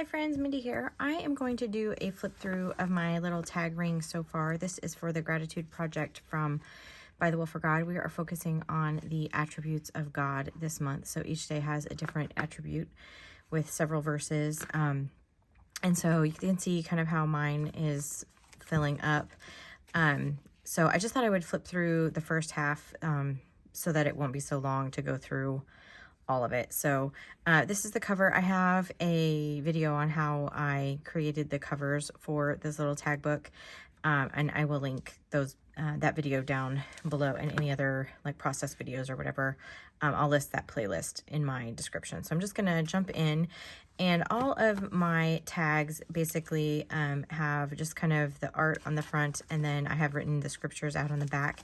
Hi friends, Mindy here. I am going to do a flip through of my little tag ring so far. This is for the gratitude project from Bythewell4God. We are focusing on the attributes of God this month. So each day has a different attribute with several verses. And so you can see kind of how mine is filling up. So I just thought I would flip through the first half so that it won't be so long to go through all of it. So this is the cover. I have a video on how I created the covers for this little tag book, and I will link those that video down below, and any other like process videos or whatever. I'll list that playlist in my description. So I'm just gonna jump in, and all of my tags basically have just kind of the art on the front, and then I have written the scriptures out on the back.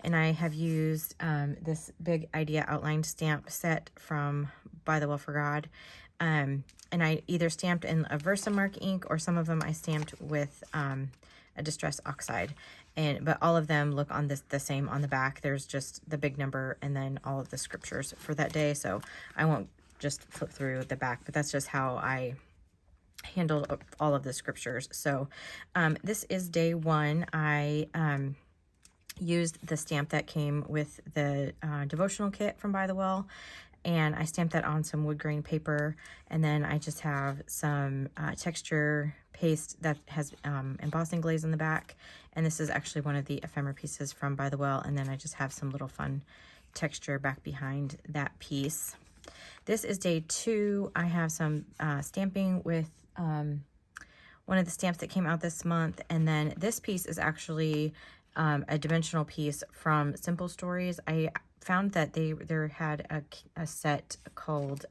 And I have used this big idea outline stamp set from Bythewell4God. And I either stamped in a Versamark ink, or some of them I stamped with a distress oxide. But all of them look on the same on the back. There's just the big number and then all of the scriptures for that day. So I won't just flip through the back, but that's just how I handled all of the scriptures. So this is day one. I used the stamp that came with the devotional kit from By the Well, and I stamped that on some wood grain paper, and then I just have some texture paste that has embossing glaze on the back, and this is actually one of the ephemera pieces from By the Well, and then I just have some little fun texture back behind that piece. This is day two. I have some stamping with one of the stamps that came out this month, and then this piece is actually a dimensional piece from Simple Stories. I found that they had a set called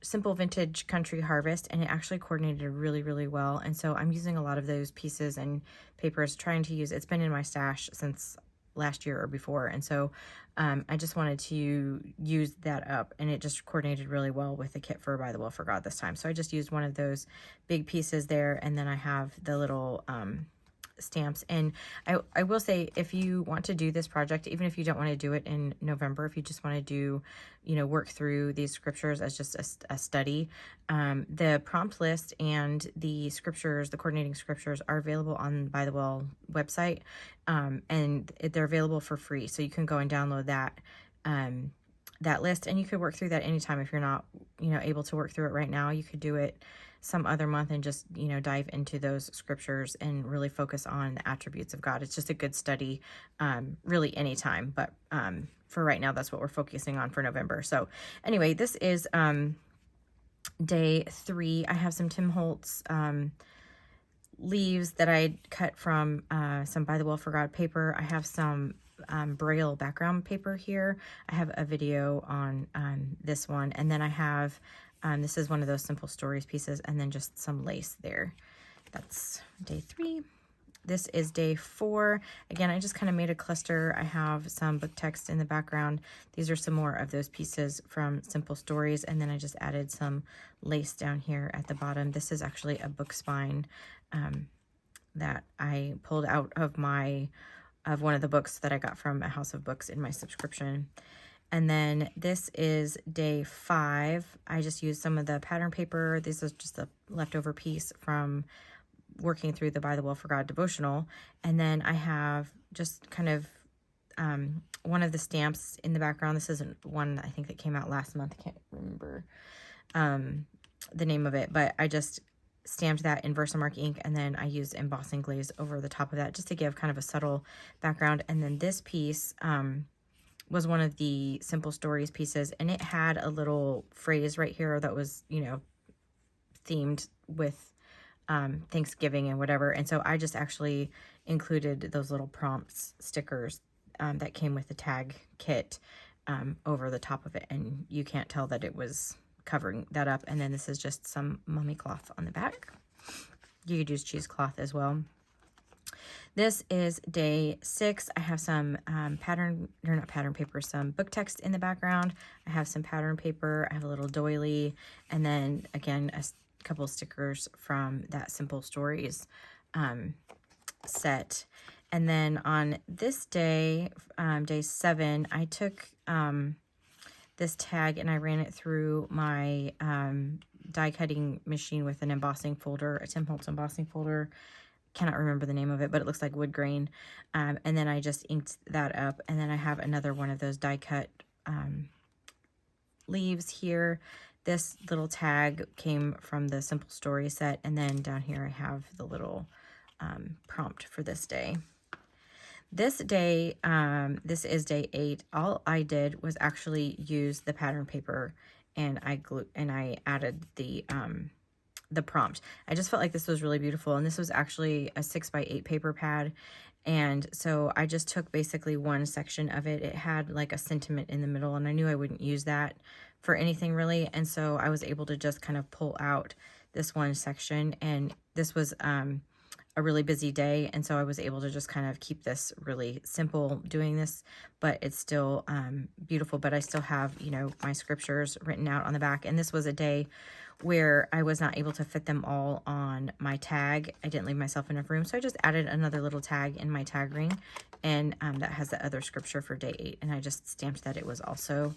Simple Vintage Country Harvest, and it actually coordinated really well. And so I'm using a lot of those pieces and papers, trying to use, it's been in my stash since last year or before, and so I just wanted to use that up, and it just coordinated really well with the kit for Bythewell4God this time. So I just used one of those big pieces there, and then I have the little stamps. And I will say, if you want to do this project, even if you don't want to do it in November, if you just want to do, work through these scriptures as just a study, the prompt list and the scriptures, the coordinating scriptures, are available on By the Well website, and they're available for free. So you can go and download that list, and you could work through that anytime. If you're not able to work through it right now, you could do it some other month and just dive into those scriptures and really focus on the attributes of God. It's just a good study, really anytime, but for right now, that's what we're focusing on for November. So anyway, this is day three. I have some Tim Holtz leaves that I cut from some Bythewell4God paper. I have some Braille background paper here. I have a video on this one, and then I have this is one of those Simple Stories pieces, and then just some lace there. That's day three. This is day four. Again, I just kind of made a cluster. I have some book text in the background. These are some more of those pieces from Simple Stories, and then I just added some lace down here at the bottom. This is actually a book spine that I pulled out of one of the books that I got from a house of books in my subscription. And then this is day five. I just used some of the pattern paper. This is just a leftover piece from working through the Bythewell4God devotional. And then I have just kind of one of the stamps in the background. This isn't one I think that came out last month. I can't remember the name of it, but I just stamped that in Versamark ink, and then I used embossing glaze over the top of that just to give kind of a subtle background. And then this piece was one of the Simple Stories pieces, and it had a little phrase right here that was, themed with Thanksgiving and whatever. And so I just actually included those little prompts stickers that came with the tag kit over the top of it, and you can't tell that it was covering that up. And then this is just some mummy cloth on the back. You could use cheesecloth as well. This is day six. I have some some book text in the background. I have some pattern paper. I have a little doily, and then again a couple of stickers from that Simple Stories set. And then on this day, day 7, I took this tag and I ran it through my die cutting machine with an embossing folder, a Tim Holtz embossing folder. Cannot remember the name of it, but it looks like wood grain. And then I just inked that up. And then I have another one of those die cut leaves here. This little tag came from the Simple Story set. And then down here I have the little prompt for this day. This day, this is day 8. All I did was actually use the pattern paper and I added the prompt. I just felt like this was really beautiful, and this was actually a 6x8 paper pad, and so I just took basically one section of it. It had like a sentiment in the middle, and I knew I wouldn't use that for anything really, and so I was able to just kind of pull out this one section, and this was a really busy day, and so I was able to just kind of keep this really simple doing this, but it's still beautiful. But I still have, you know, my scriptures written out on the back, and this was a day where I was not able to fit them all on my tag. I didn't leave myself enough room, so I just added another little tag in my tag ring, and that has the other scripture for day 8, and I just stamped that it was also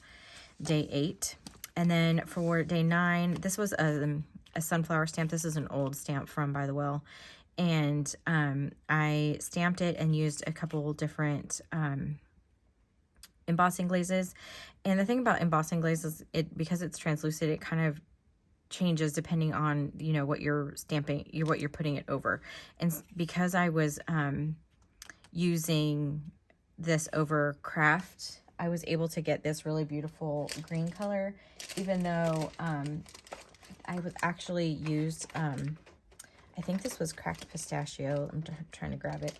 day 8. And then for day 9, this was a sunflower stamp. This is an old stamp from Bythewell, and I stamped it and used a couple different embossing glazes. And the thing about embossing glazes, because it's translucent, it kind of changes depending on, you know, what you're stamping, what you're putting it over. And because I was using this over craft, I was able to get this really beautiful green color, even though I was actually used, I think this was cracked pistachio. I'm trying to grab it.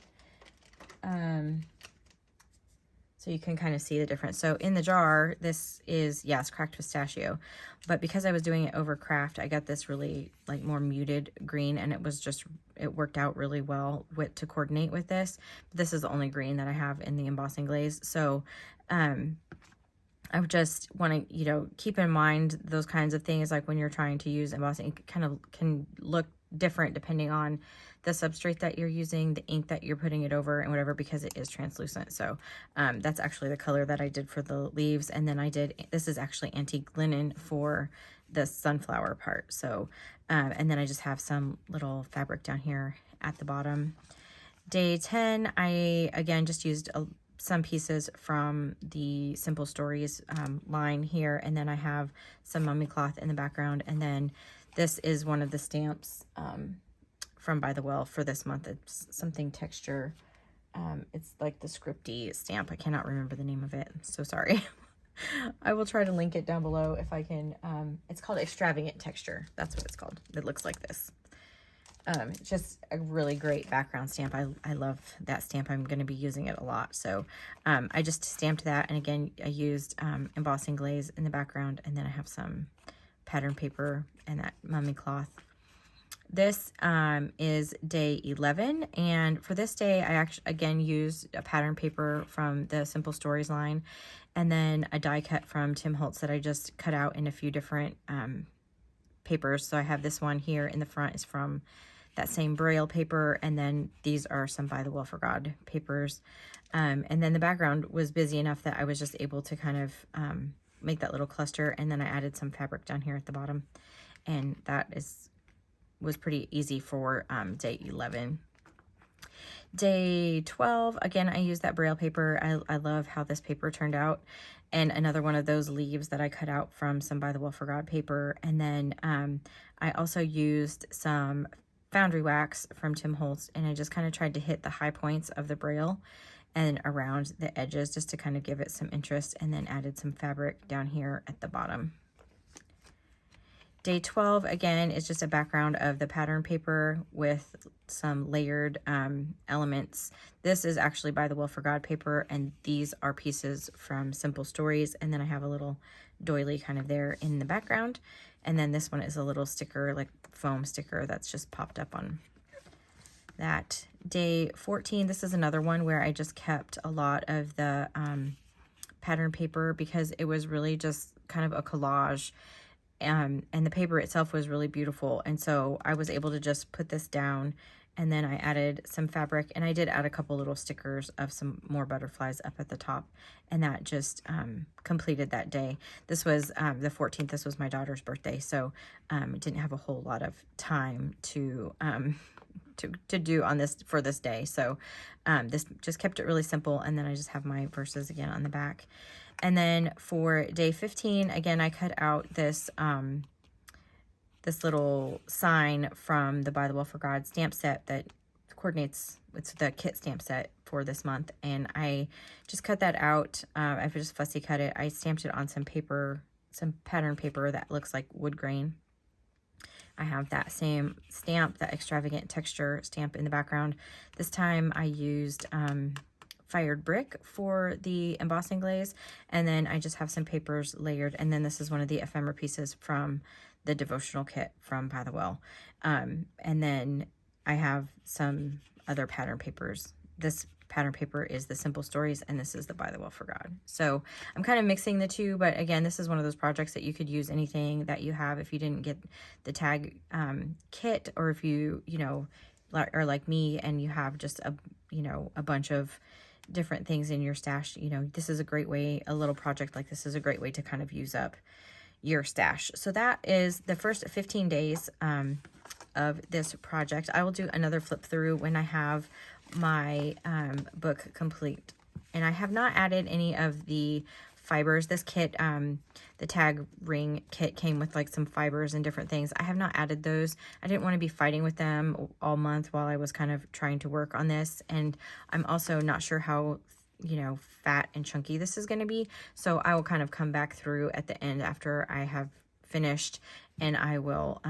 So you can kind of see the difference. So in the jar, this is, yes, cracked pistachio. But because I was doing it over craft, I got this really like more muted green, and it was just, it worked out really well to coordinate with this. This is the only green that I have in the embossing glaze. So I would just want to, you know, keep in mind those kinds of things, like when you're trying to use embossing, it kind of can look different depending on the substrate that you're using, the ink that you're putting it over, and whatever, because it is translucent. So that's actually the color that I did for the leaves. And then I did, this is actually antique linen for the sunflower part. So and then I just have some little fabric down here at the bottom. Day 10, I again just used some pieces from the Simple Stories line here, and then I have some mummy cloth in the background. And then this is one of the stamps from Bythewell for this month. It's something texture. It's like the scripty stamp. I cannot remember the name of it. I'm so sorry. I will try to link it down below if I can. It's called Extravagant Texture. That's what it's called. It looks like this. Just a really great background stamp. I love that stamp. I'm going to be using it a lot. So I just stamped that, and again I used embossing glaze in the background, and then I have some pattern paper and that mummy cloth. This is day 11, and for this day I actually again used a pattern paper from the Simple Stories line, and then a die cut from Tim Holtz that I just cut out in a few different papers. So I have this one here in the front is from that same Braille paper, and then these are some Bythewell4God papers. And then the background was busy enough that I was just able to kind of make that little cluster, and then I added some fabric down here at the bottom, and that was pretty easy for day 11. Day 12, again, I used that Braille paper. I love how this paper turned out, and another one of those leaves that I cut out from some Bythewell4God paper. And then I also used some foundry wax from Tim Holtz, and I just kind of tried to hit the high points of the Braille and around the edges just to kind of give it some interest, and then added some fabric down here at the bottom. Day 12, again, is just a background of the pattern paper with some layered elements. This is actually Bythewell4God paper, and these are pieces from Simple Stories. And then I have a little doily kind of there in the background. And then this one is a little sticker, like foam sticker, that's just popped up on that. Day 14, this is another one where I just kept a lot of the pattern paper because it was really just kind of a collage. and the paper itself was really beautiful. And so I was able to just put this down, and then I added some fabric, and I did add a couple little stickers of some more butterflies up at the top, and that just completed that day. This was the 14th. This was my daughter's birthday, so didn't have a whole lot of time to do on this for this day. So this just kept it really simple, and then I just have my verses again on the back. And then for day 15, again, I cut out this this little sign from the Bythewell4God stamp set that coordinates with the kit stamp set for this month. And I just cut that out. I've just fussy cut it. I stamped it on some paper, some pattern paper that looks like wood grain. I have that same stamp, that extravagant texture stamp in the background. This time I used fired brick for the embossing glaze, and then I just have some papers layered, and then this is one of the ephemera pieces from the devotional kit from Bythewell. And then I have some other pattern papers. This pattern paper is the Simple Stories, and this is the Bythewell4God. So I'm kind of mixing the two, but again, this is one of those projects that you could use anything that you have. If you didn't get the tag kit, or if you know, are like me and you have just a bunch of different things in your stash, this is a great way. A little project like this is a great way to kind of use up your stash. So that is the first 15 days of this project. I will do another flip through when I have my book complete. And I have not added any of the fibers. This kit, the tag ring kit, came with like some fibers and different things. I have not added those. I didn't want to be fighting with them all month while I was kind of trying to work on this. And I'm also not sure how fat and chunky this is going to be. So I will kind of come back through at the end after I have finished, and I will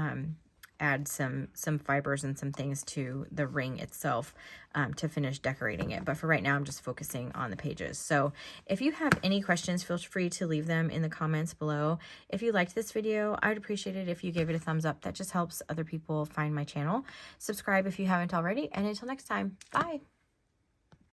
add some fibers and some things to the ring itself to finish decorating it. But for right now, I'm just focusing on the pages. So if you have any questions, feel free to leave them in the comments below. If you liked this video, I'd appreciate it if you gave it a thumbs up. That just helps other people find my channel. Subscribe if you haven't already. And until next time, bye.